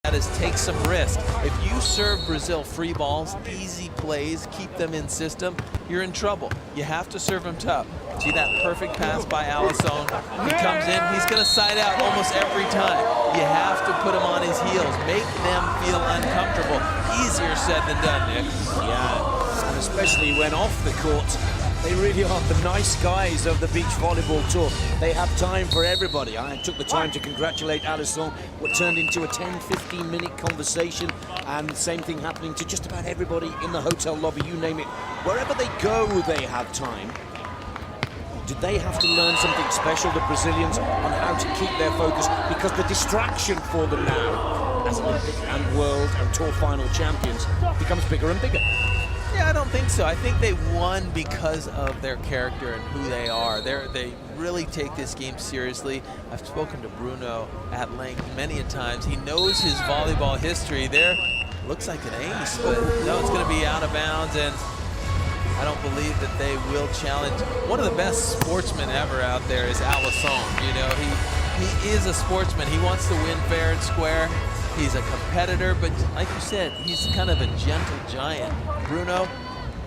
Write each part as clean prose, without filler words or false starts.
that is take some risk. If you serve Brazil free balls, easy plays, keep them in system, you're in trouble. You have to serve them tough. See that perfect pass by Alisson? He comes in, he's going to side out almost every time. You have to put him on his heels, make them feel uncomfortable. Easier said than done, Nick. Yeah, and especially when off the court, they really are the nice guys of the beach volleyball tour. They have time for everybody. I took the time to congratulate Alisson, what turned into a 10-15 minute conversation, and the same thing happening to just about everybody in the hotel lobby, you name it. Wherever they go, they have time. Did they have to learn something special, the Brazilians, on how to keep their focus? Because the distraction for them now, as Olympic and World and Tour final champions, becomes bigger and bigger. Yeah, I don't think so. I think they won because of their character and who they are. They really take this game seriously. I've spoken to Bruno at length many a times. He knows his volleyball history. There looks like an ace, but no, it's going to be out of bounds, and I don't believe that they will challenge. One of the best sportsmen ever out there is Alisson. You know, he is a sportsman. He wants to win fair and square. He's a competitor, but like you said, he's kind of a gentle giant. Bruno,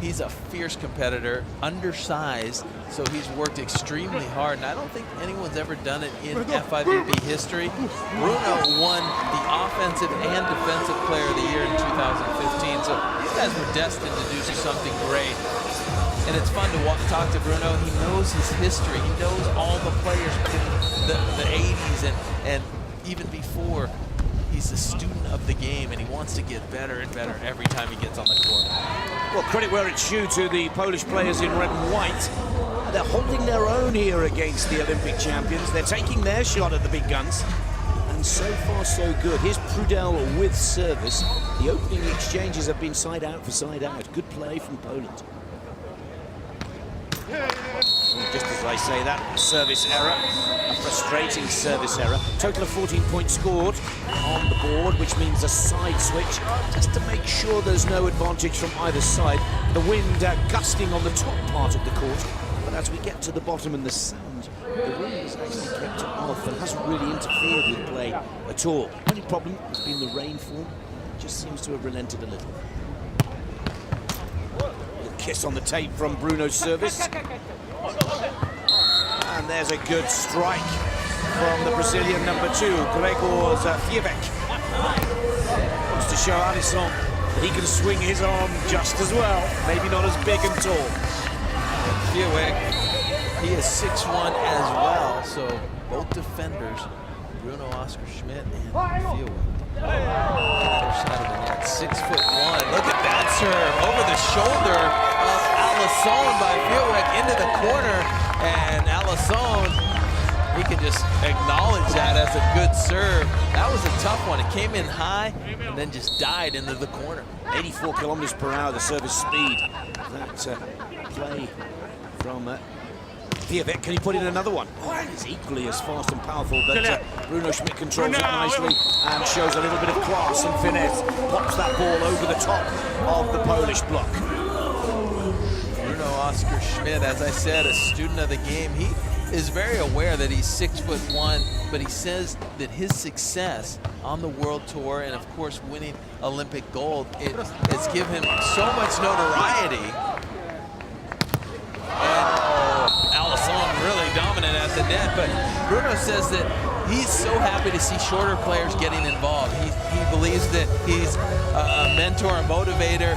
he's a fierce competitor, undersized, so he's worked extremely hard, and I don't think anyone's ever done it in FIVB history. Bruno won the Offensive and Defensive Player of the Year in 2015, so these guys were destined to do something great. And it's fun to talk to Bruno. He knows his history. He knows all the players in the 80s and even before. He's a student of the game, and he wants to get better and better every time he gets on the court. Well, credit where it's due to the Polish players in red and white. They're holding their own here against the Olympic champions. They're taking their shot at the big guns. And so far, so good. Here's Prudel with service. The opening exchanges have been side out for side out. Good play from Poland. Just as I say that, service error, a frustrating service error. Total of 14 points scored on the board, which means a side switch, just to make sure there's no advantage from either side. The wind gusting on the top part of the court, but as we get to the bottom and the sand, the wind has actually kept it off and hasn't really interfered with play at all. Only problem has been the rainfall. It just seems to have relented a little. Kiss on the tape from Bruno's service. And there's a good strike from the Brazilian number 2, Gregor FIVB. Wants to show Alisson that he can swing his arm just as well. Maybe not as big and tall. FIVB, he is 6'1" as well, so both defenders, Bruno Oscar Schmidt and FIVB. Other side of the net, 6'1". Look at that serve over the shoulder of Alisson by FIVB into the corner, and Alisson, he can just acknowledge that as a good serve. That was a tough one. It came in high and then just died into the corner. 84 kilometers per hour, the service speed. That play from FIVB. Can he put in another one? Oh, it's equally as fast and powerful, but Bruno Schmidt controls it nicely and shows a little bit of class and finesse. Pops that ball over the top of the Polish block. Bruno Oscar Schmidt, as I said, a student of the game. He is very aware that he's 6'1", but he says that his success on the World Tour and, of course, winning Olympic gold, it's given him so much notoriety. Alisson really dominant at the net, but Bruno says that he's so happy to see shorter players getting involved. He believes that he's a mentor, a motivator,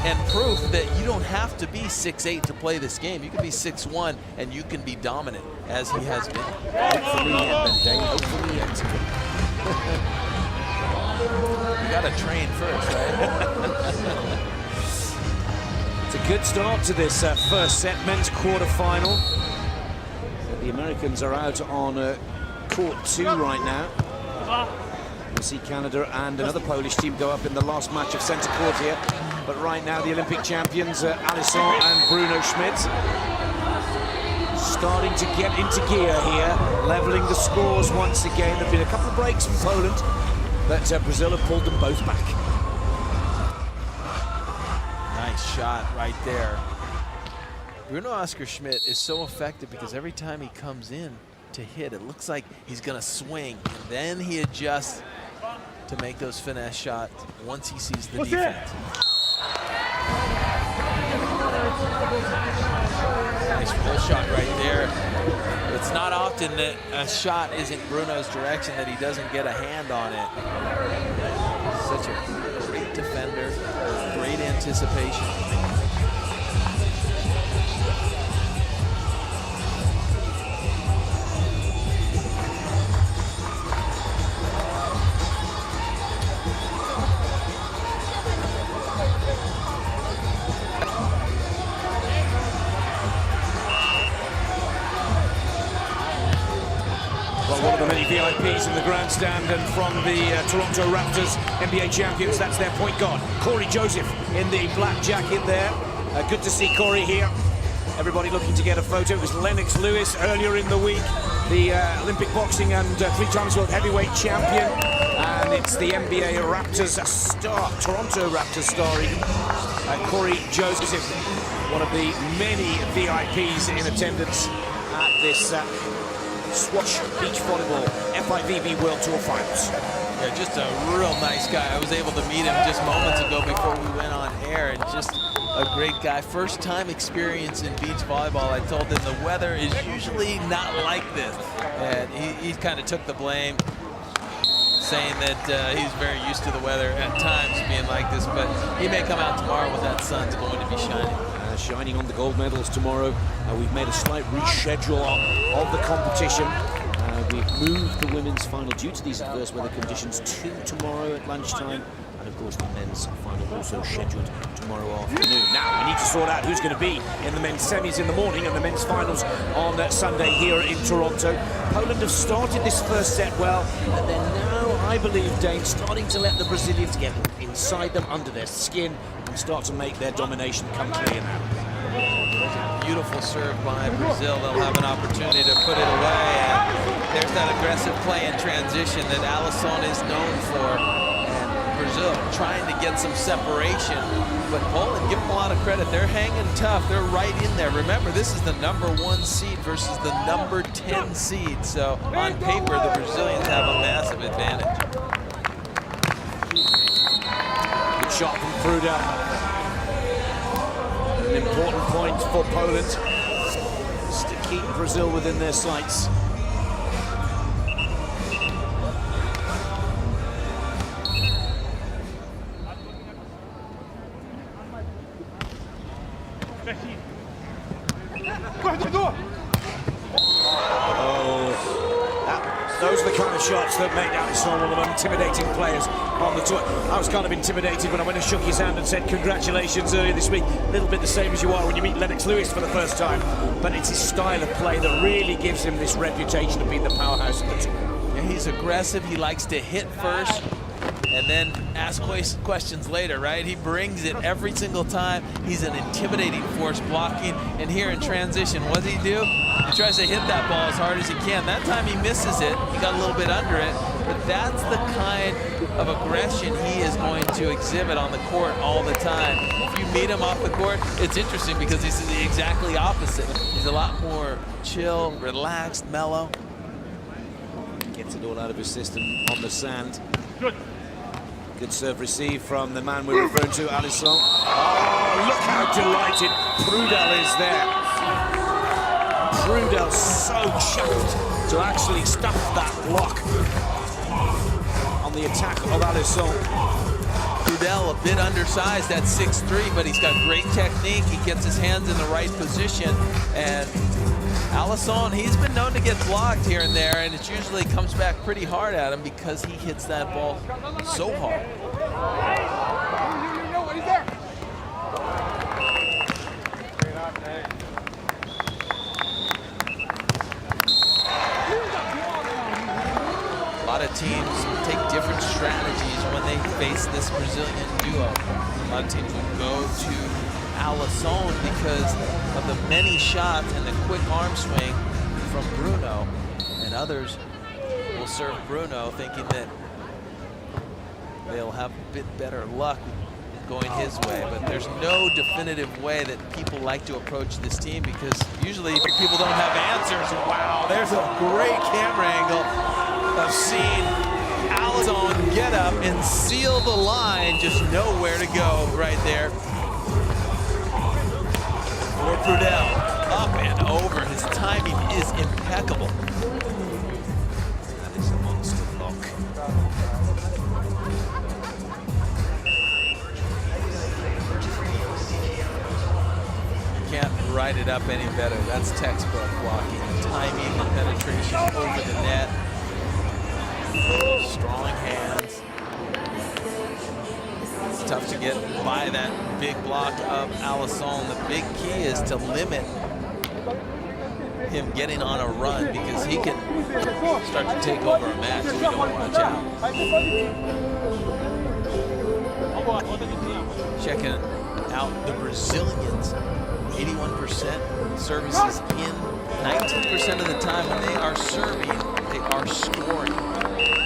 and proof that you don't have to be 6'8" to play this game. You can be 6'1" and you can be dominant, as he has been. Hopefully yet, Bendang. Hopefully yet. You got to train first, right? It's a good start to this first set, men's quarterfinal. The Americans are out on court 2 right now. We'll see Canada and another Polish team go up in the last match of centre court here. But right now, the Olympic champions, Alisson and Bruno Schmidt, starting to get into gear here, leveling the scores once again. There have been a couple of breaks from Poland, but Brazil have pulled them both back. Nice shot right there. Bruno Oscar Schmidt is so effective because every time he comes in to hit, it looks like he's going to swing, and then he adjusts to make those finesse shots once he sees the defense. Nice full shot right there. It's not often that a shot isn't Bruno's direction that he doesn't get a hand on it. Such a great defender, great anticipation. One of the many VIPs in the grandstand, and from the Toronto Raptors, NBA champions, that's their point guard, Corey Joseph, in the black jacket there. Good to see Corey here. Everybody looking to get a photo. It was Lennox Lewis earlier in the week, the Olympic boxing and 3 times world heavyweight champion. And it's the NBA Raptors star, Toronto Raptors star, Corey Joseph, one of the many VIPs in attendance at this SWATCH Beach Volleyball FIVB World Tour Finals. Yeah, just a real nice guy. I was able to meet him just moments ago before we went on air, and just a great guy. First time experience in beach volleyball. I told him the weather is usually not like this, and he kind of took the blame, saying that he's very used to the weather at times being like this, but he may come out tomorrow when that sun's going to be shining. Shining on the gold medals tomorrow. We've made a slight reschedule of the competition. We've moved the women's final due to these adverse weather conditions to tomorrow at lunchtime. And of course the men's final also scheduled tomorrow afternoon. Now we need to sort out who's going to be in the men's semis in the morning and the men's finals on Sunday here in Toronto. Poland have started this first set well, but they're now, I believe, Dane, starting to let the Brazilians get inside them, under their skin, and start to make their domination come clear now. Beautiful serve by Brazil. They'll have an opportunity to put it away. And there's that aggressive play in transition that Alisson is known for. And Brazil trying to get some separation. But Poland, give them a lot of credit. They're hanging tough. They're right in there. Remember, this is the #1 seed versus the #10 seed. So on paper, the Brazilians have a massive advantage. Good shot from Prudel. An important point for Poland, just to keep Brazil within their sights. Those are the kind of shots that make Alisson one of the intimidating players on the tour. I was kind of intimidated when I went and shook his hand and said congratulations earlier this week. A little bit the same as you are when you meet Lennox Lewis for the first time. But it's his style of play that really gives him this reputation of being the powerhouse of the tour. Yeah, he's aggressive. He likes to hit first and then ask questions later, right? He brings it every single time. He's an intimidating force blocking. And here in transition, what does he do? He tries to hit that ball as hard as he can. That time he misses it. He got a little bit under it. But that's the kind of aggression he is going to exhibit on the court all the time. If you meet him off the court, it's interesting because he's the exactly opposite. He's a lot more chill, relaxed, mellow. Gets it all out of his system on the sand. Good serve receive from the man we're referring to, Alisson. Oh, look how delighted Prudel is there. Prudel so chuffed to actually stuff that block on the attack of Alisson. Prudel a bit undersized at 6'3", but he's got great technique. He gets his hands in the right position. And Alisson, he's been known to get blocked here and there, and it usually comes back pretty hard at him because he hits that ball so hard. A lot of teams take different strategies when they face this Brazilian duo. A lot of teams will go to Alisson because of the many shots and the quick arm swing from Bruno, and others will serve Bruno thinking that they'll have a bit better luck going his way. But there's no definitive way that people like to approach this team because usually people don't have answers. Wow, there's a great camera angle of seeing Alisson get up and seal the line, just nowhere to go right there. For Prudel, up and over. His timing is impeccable. That is a monster block. Can't write it up any better. That's textbook blocking. The timing, the penetration over the net. Strong hands. It's tough to get by that big block of Alisson. The big key is to limit him getting on a run, because he can start to take over a match if we don't watch out. Checking out the Brazilians. 81% services in. 19% of the time when they are serving, they are scoring.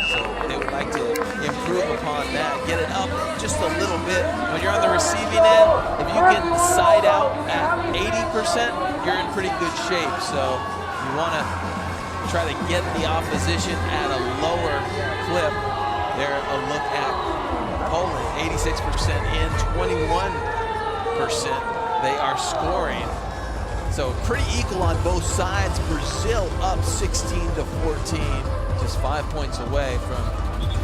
So they would like to improve upon that, get it up just a little bit. When you're on the receiving end, if you can side out at 80%, you're in pretty good shape. So you want to try to get the opposition at a lower clip. There, a look at Poland, 86% in, 21%. They are scoring. So pretty equal on both sides. Brazil up 16-14, just 5 points away from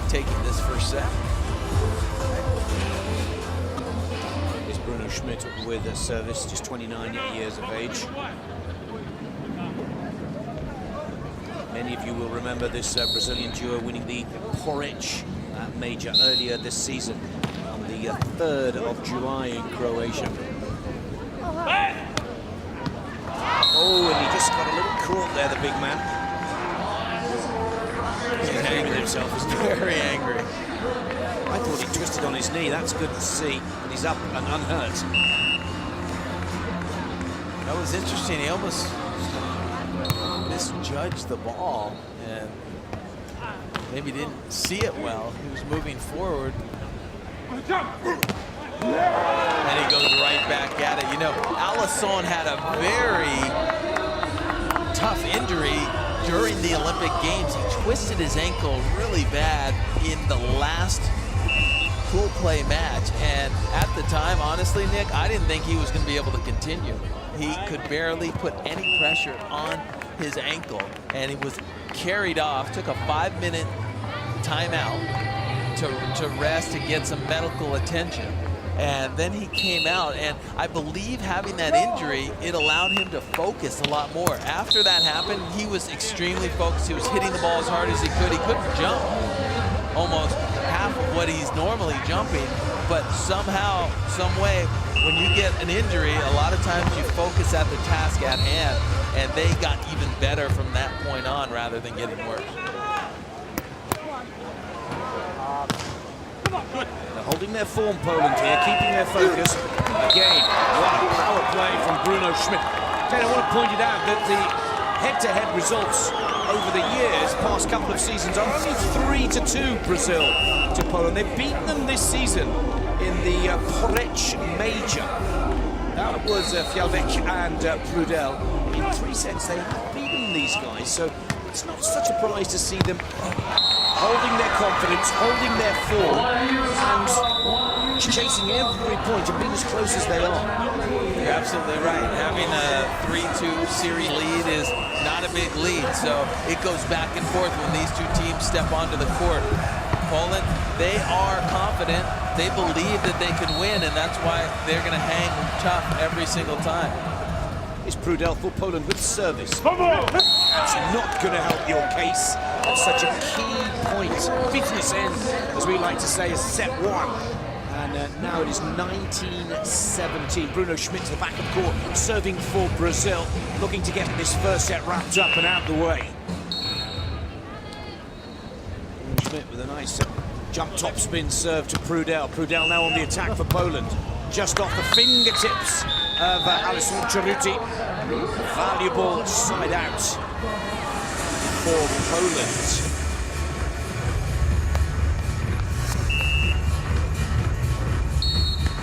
taking this first set. Here's Bruno Schmidt with a service, just 29 years of age. Many of you will remember this Brazilian duo winning the Porridge major earlier this season on the 3rd of July in Croatia. Oh, and he just got a little caught there, the big man. He's angry with himself, isn't he? Very angry. I thought he twisted on his knee. That's good to see. And he's up and unhurt. That was interesting. He almost misjudged the ball and maybe didn't see it well. He was moving forward. And he goes right back at it. You know, Alisson had a very tough injury during the Olympic Games. He twisted his ankle really bad in the last pool play match. And at the time, honestly, Nick, I didn't think he was going to be able to continue. He could barely put any pressure on his ankle. And he was carried off, took a 5-minute timeout to rest, to get some medical attention. And then he came out, and I believe having that injury, it allowed him to focus a lot more. After that happened, he was extremely focused. He was hitting the ball as hard as he could. He couldn't jump almost half of what he's normally jumping, but somehow, some way, when you get an injury, a lot of times you focus at the task at hand, and they got even better from that point on rather than getting worse. They're holding their form, Poland here, keeping their focus. Again, what a power play from Bruno Schmidt. I want to point it out that the head-to-head results over the years, past couple of seasons, are only 3-2 Brazil to Poland. They've beaten them this season in the Porridge major. That was FIVB and Prudel. In 3 sets, they have beaten these guys, so it's not such a surprise to see them holding their confidence, holding their form, and chasing every point and being as close as they are. You're absolutely right. Having a 3-2 series lead is not a big lead, so it goes back and forth when these two teams step onto the court. Poland, they are confident. They believe that they can win, and that's why they're going to hang tough every single time. Is Prudel for Poland with service. That's not going to help your case. That's such a key point. Business end, as we like to say, is set 1. And now it is 19-17. Bruno Schmidt to the back of court, serving for Brazil, looking to get this first set wrapped up and out the way. Bruno Schmidt with a nice jump top spin serve to Prudel. Prudel now on the attack for Poland. Just off the fingertips of Alisson Ceruti. Valuable side out for Poland.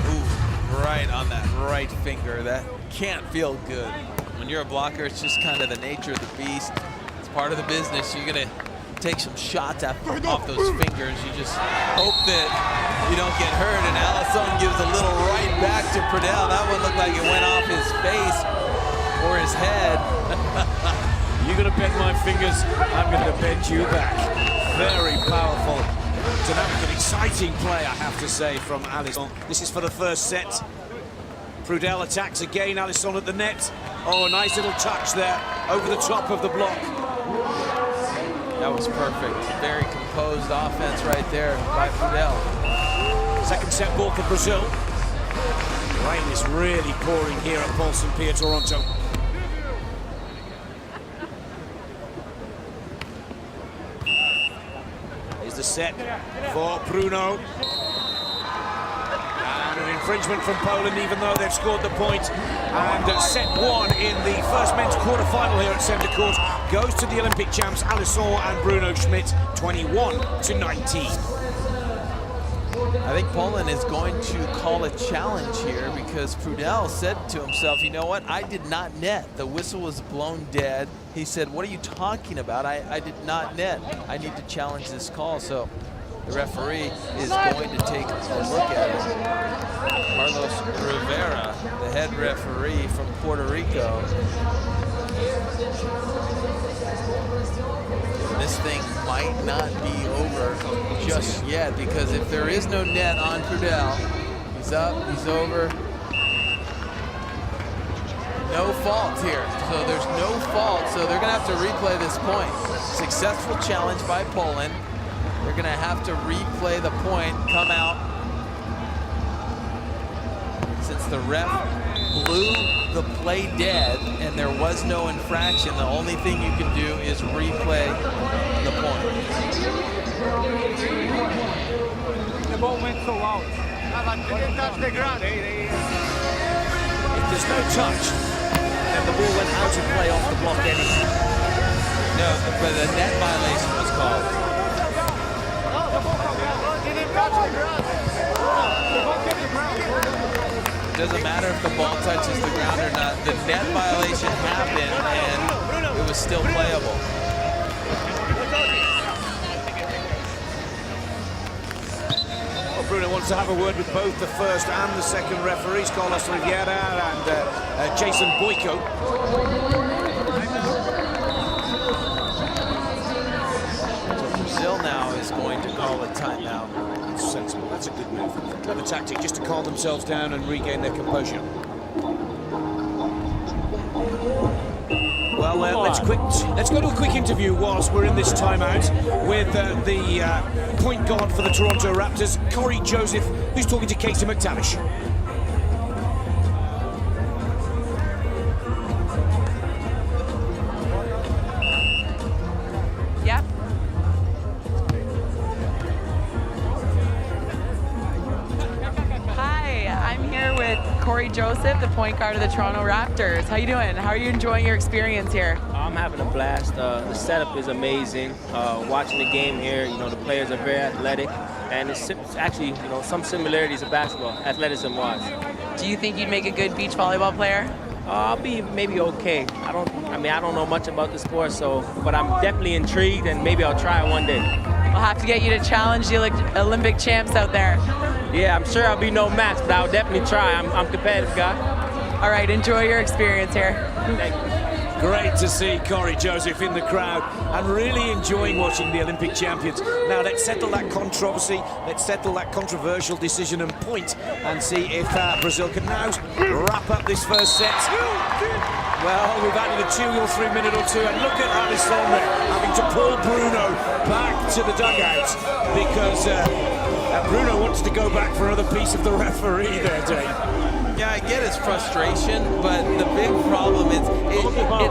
Ooh, right on that right finger. That can't feel good. When you're a blocker, it's just kind of the nature of the beast. It's part of the business. You're gonna take some shots off those fingers. You just hope that you don't get hurt. And Alisson gives a little right back to Prudel. That one looked like it went off his face or his head. You're going to bend my fingers, I'm going to bend you back. Very powerful, dynamic and exciting play, I have to say, from Alisson. This is for the first set. Prudel attacks again, Alisson at the net. Oh, a nice little touch there over the top of the block. That was perfect. Very composed offense right there by Prudel. Second set ball for Brazil. Rain is really pouring here at Paulson Pier, Toronto. Here's the set for Bruno. And an infringement from Poland, even though they've scored the point. And set one in the first men's quarter-final here at centre court goes to the Olympic champs Alisson and Bruno Schmidt, 21-19. I think Poland is going to call a challenge here because Prudel said to himself, you know what, I did not net. The whistle was blown dead. He said, what are you talking about? I did not net. I need to challenge this call. So the referee is going to take a look at it. Carlos Rivera, the head referee from Puerto Rico. This thing might not be over just yet, because if there is no net on Prudel, he's up, he's over. No fault here, so there's no fault, so they're gonna have to replay this point. Successful challenge by Poland. They're gonna have to replay the point, come out. Since the ref blew the play dead and there was no infraction, the only thing you can do is replay the point. The ball went so out. They didn't touch the ground. If there's no touch, then the ball went out of play off the block anyhow. No, but the net violation was called. The ball didn't touch the ground. The ball hit the ground. It doesn't matter if the ball touches the ground or not. The net violation happened and it was still playable. Well, Bruno wants to have a word with both the first and the second referees, Carlos Rivera and Jason Boyko. So Brazil now is going to call a timeout. That's sensible. That's a good move. Clever tactic, just to calm themselves down and regain their composure. Well, let's go to a quick interview whilst we're in this timeout with the point guard for the Toronto Raptors, Corey Joseph, who's talking to Casey McTavish. Yeah. Hi, I'm here with Corey Joseph, the point guard of the Toronto Raptors. How you doing? How are you enjoying your experience here? I'm having a blast. The setup is amazing. Watching the game here, you know, the players are very athletic, and it's actually, you know, some similarities of basketball, athleticism-wise. Do you think you'd make a good beach volleyball player? I'll be maybe okay. I don't know much about the sport, but I'm definitely intrigued, and maybe I'll try it one day. We'll have to get you to challenge the Olympic champs out there. Yeah, I'm sure I'll be no match, but I'll definitely try. I'm a competitive guy. All right, enjoy your experience here. Thank you. Great to see Corey Joseph in the crowd and really enjoying watching the Olympic champions. Now let's settle that controversy, let's settle that controversial decision and point and see if Brazil can now wrap up this first set. Well, we've added a 2 or 3 minute or two, and look at Alisson having to pull Bruno back to the dugout because Bruno wants to go back for another piece of the referee there, Dave. Yeah, I get his frustration, but the big problem is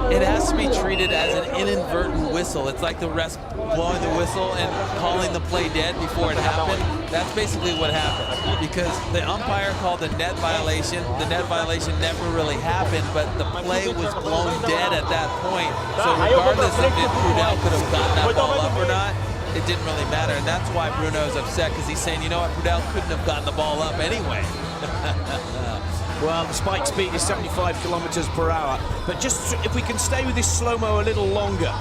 it has to be treated as an inadvertent whistle. It's like the refs blowing the whistle and calling the play dead before it happened. That's basically what happened, because the umpire called the net violation. The net violation never really happened, but the play was blown dead at that point. So regardless of if Prudel could have gotten that ball up or not, it didn't really matter. And that's why Bruno's upset, because he's saying, you know what, Prudel couldn't have gotten the ball up anyway. Well, the spike speed is 75 kilometers per hour, but just if we can stay with this slow-mo a little longer.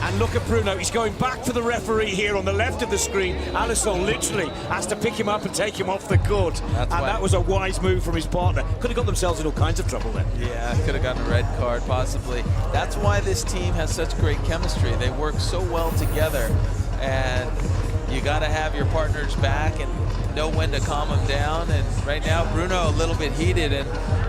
And look at Bruno, he's going back for the referee here on the left of the screen. Alisson literally has to pick him up and take him off the court. And that was a wise move from his partner. Could have got themselves in all kinds of trouble there. Yeah, could have gotten a red card, possibly. That's why this team has such great chemistry. They work so well together. And you got to have your partners back and know when to calm them down. And right now, Bruno a little bit heated. And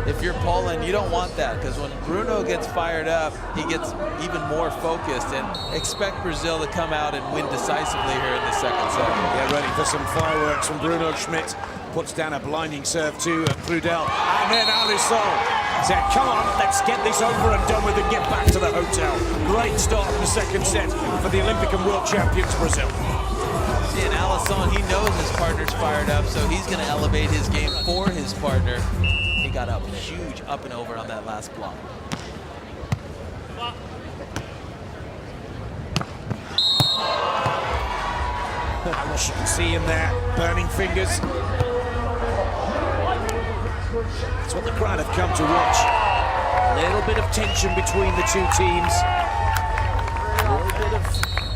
if you're Poland, you don't want that, because when Bruno gets fired up, he gets even more focused. And expect Brazil to come out and win decisively here in the second set. Get ready for some fireworks from Bruno Schmidt. Puts down a blinding serve to Prudel. And then Alisson said, come on, let's get this over and done with and get back to the hotel. Great start in the second set for the Olympic and world champions Brazil. See, and Alisson, he knows his partner's fired up, so he's going to elevate his game for his partner. He got up huge up and over on that last block. I wish you could see him there, burning fingers. That's what the crowd have come to watch. A little bit of tension between the two teams. A little bit of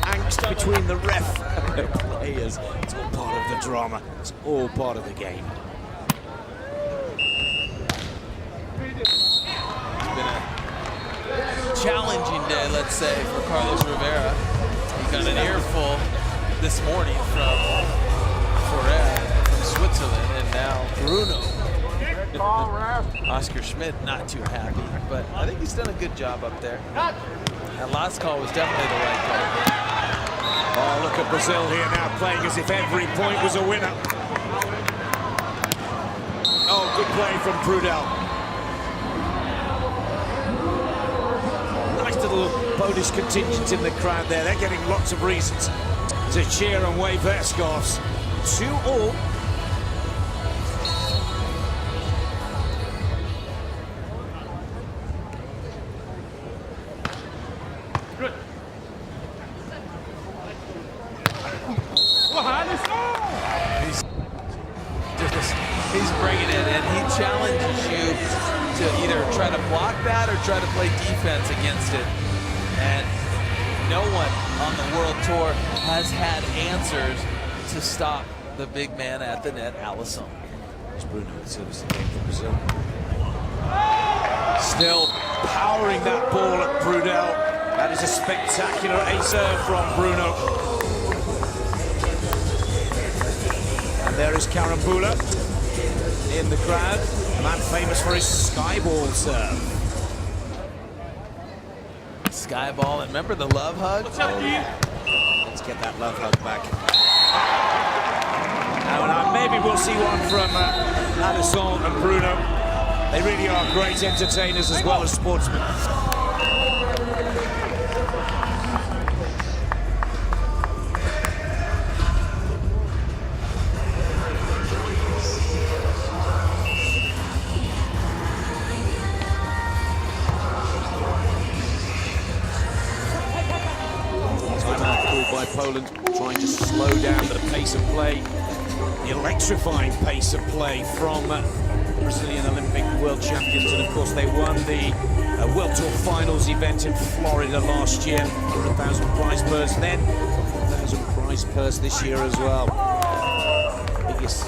angst between the ref and the players. It's all part of the drama. It's all part of the game. It's been a challenging day, let's say, for Carlos Rivera. He got an earful this morning from Forêt from Switzerland, and now Bruno. Oscar Schmidt not too happy, but I think he's done a good job up there. That last call was definitely the right call. Oh, look at Brazil here now playing as if every point was a winner. Oh, good play from Prudel. Nice little Polish contingent in the crowd there. They're getting lots of reasons to cheer and wave their scarves. 2-2. He's bringing it, and he challenges you to either try to block that or try to play defense against it. And no one on the World Tour has had answers to stop the big man at the net, Alisson. It's Bruno that serves the game for Brazil. Still powering that ball at Prudel. That is a spectacular ace-serve from Bruno. And there is Karambula in the crowd, a man famous for his skyball serve. Skyball, and remember the love hug? Let's get that love hug back. Now, maybe we'll see one from Alisson and Bruno. They really are great entertainers as well as sportsmen. By Poland, trying to slow down the pace of play, the electrifying pace of play from the Brazilian Olympic world champions. And of course they won the World Tour Finals event in Florida last year. 100,000 prize purse then, 100,000 prize purse this year as well. Biggest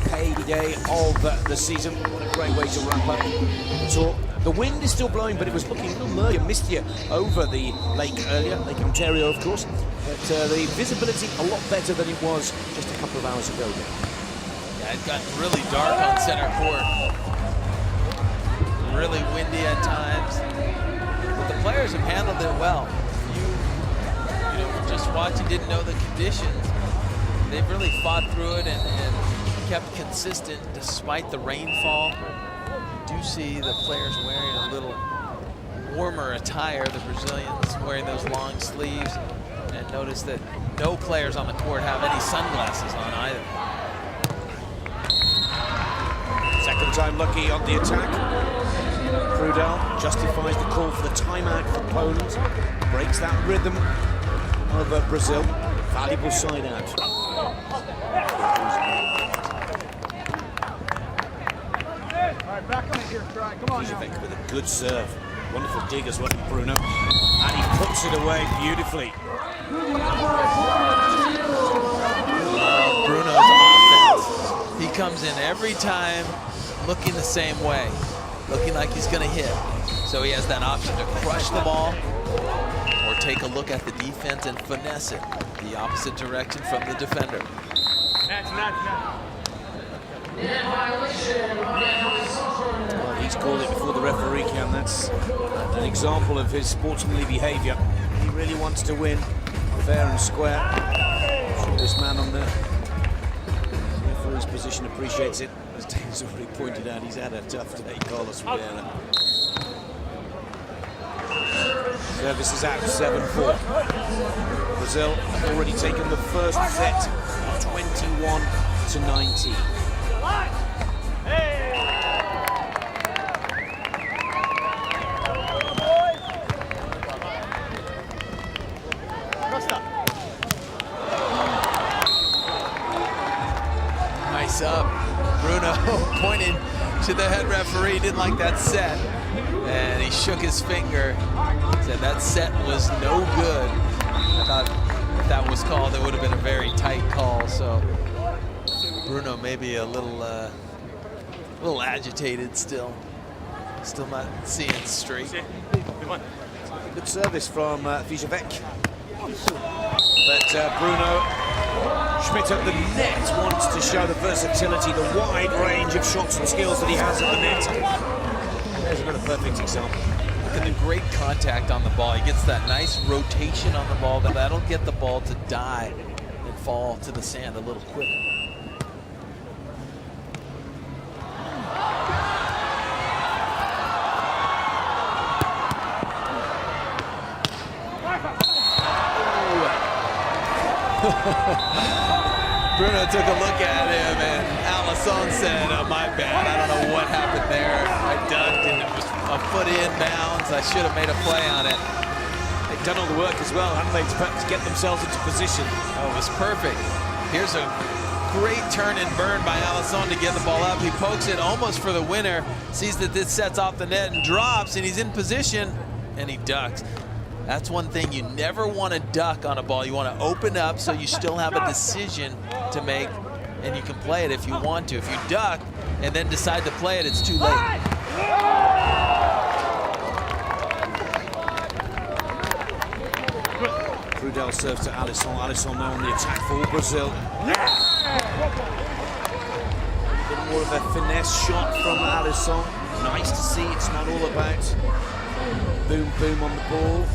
payday of the season. What a great way to wrap up the tour. The wind is still blowing, but it was looking a little murky and mistier over the lake earlier, Lake Ontario, of course. But the visibility a lot better than it was just a couple of hours ago. Yeah, it got really dark on center court. Really windy at times. But the players have handled it well. You know, just watching, didn't know the conditions. They've really fought through it and kept consistent despite the rainfall. You do see the players wearing a little warmer attire, the Brazilians wearing those long sleeves. And notice that no players on the court have any sunglasses on either. Second time lucky on the attack. Prudel justifies the call for the timeout for Poland. Breaks that rhythm of Brazil. Valuable side out. All right, back on it here, try. Come on now. With a good serve. Wonderful dig as well from Bruno. And he puts it away beautifully. Bruno's offense. He comes in every time looking the same way, looking like he's going to hit. So he has that option to crush the ball or take a look at the defense and finesse it the opposite direction from the defender. Well, he's called it before the referee can. That's an example of his sportsmanly behaviour. He really wants to win fair and square. I'm sure this man on the referee's position appreciates it. As Dave's already pointed out, he's had a tough day, Carlos Riera. Service is out, 7-4. Brazil already taken the first set, 21-19. Nice up. Bruno pointing to the head referee, didn't like that set. And he shook his finger, said that set was no good. I thought if that was called, it would have been a very tight call. So Bruno maybe a little agitated still not seeing straight. Good service from FIVB. But Bruno Schmidt at the net wants to show the versatility, the wide range of shots and skills that he has at the net. There's another perfect example. Look at the great contact on the ball. He gets that nice rotation on the ball. That'll get the ball to die and fall to the sand a little quicker. Bruno took a look at him, and Alisson said, oh, my bad. I don't know what happened there. I ducked, and it was a foot in bounds. I should have made a play on it. They've done all the work as well, haven't they, to get themselves into position. Oh, it was perfect. Here's a great turn and burn by Alisson to get the ball up. He pokes it almost for the winner, sees that this sets off the net and drops, and he's in position, and he ducks. That's one thing you never want to duck on a ball. You want to open up so you still have a decision to make, and you can play it if you want to. If you duck and then decide to play it, it's too late. Trudel serves to Alisson. Alisson now on the attack for Brazil. A bit more of a finesse shot from Alisson. Nice to see. It's not all about boom, boom on the ball.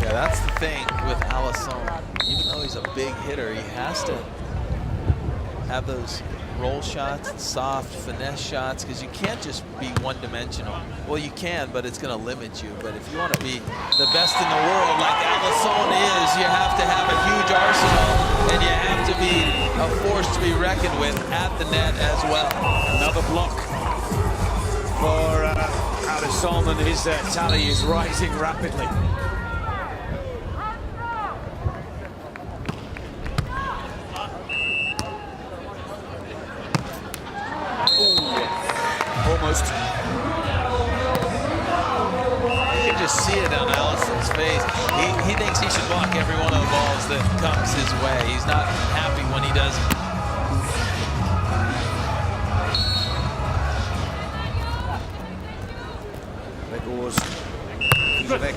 Yeah, that's the thing with Alisson. Even though he's a big hitter, he has to have those roll shots, soft finesse shots, because you can't just be one-dimensional. Well, you can, but it's going to limit you. But if you want to be the best in the world, like Alisson is, you have to have a huge arsenal, and you have to be a force to be reckoned with at the net as well. Another block for Alisson, and his tally is rising rapidly. Almost. You can just see it on Alisson's face. He thinks he should block every one of the balls that comes his way. He's not happy when he doesn't. Begors FIVB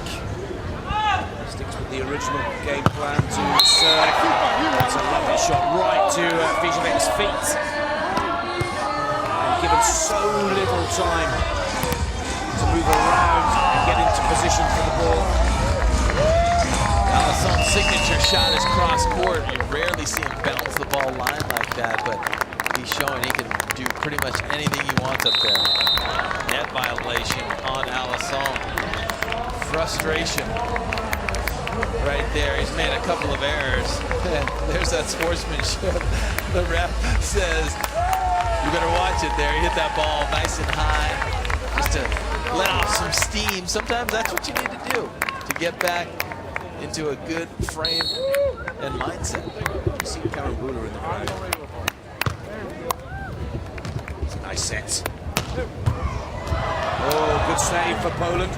sticks with the original game plan to serve. That's a lovely shot right to FIVB's feet. Given so little time to move around and get into position for the ball. Alisson's signature shot is cross court. You rarely see him bounce the ball line like that, but he's showing he can do pretty much anything he wants up there. Net violation on Alisson. Frustration right there. He's made a couple of errors. There's that sportsmanship. The ref says, you better watch it there. He hit that ball nice and high just to let off some steam. Sometimes that's what you need to do to get back into a good frame and mindset. You see Karen Bruner in the crowd. It's a nice set. Oh, good save for Poland.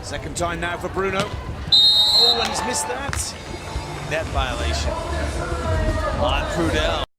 Second time now for Bruno. Oh, and he's missed that. Net violation on Prudell.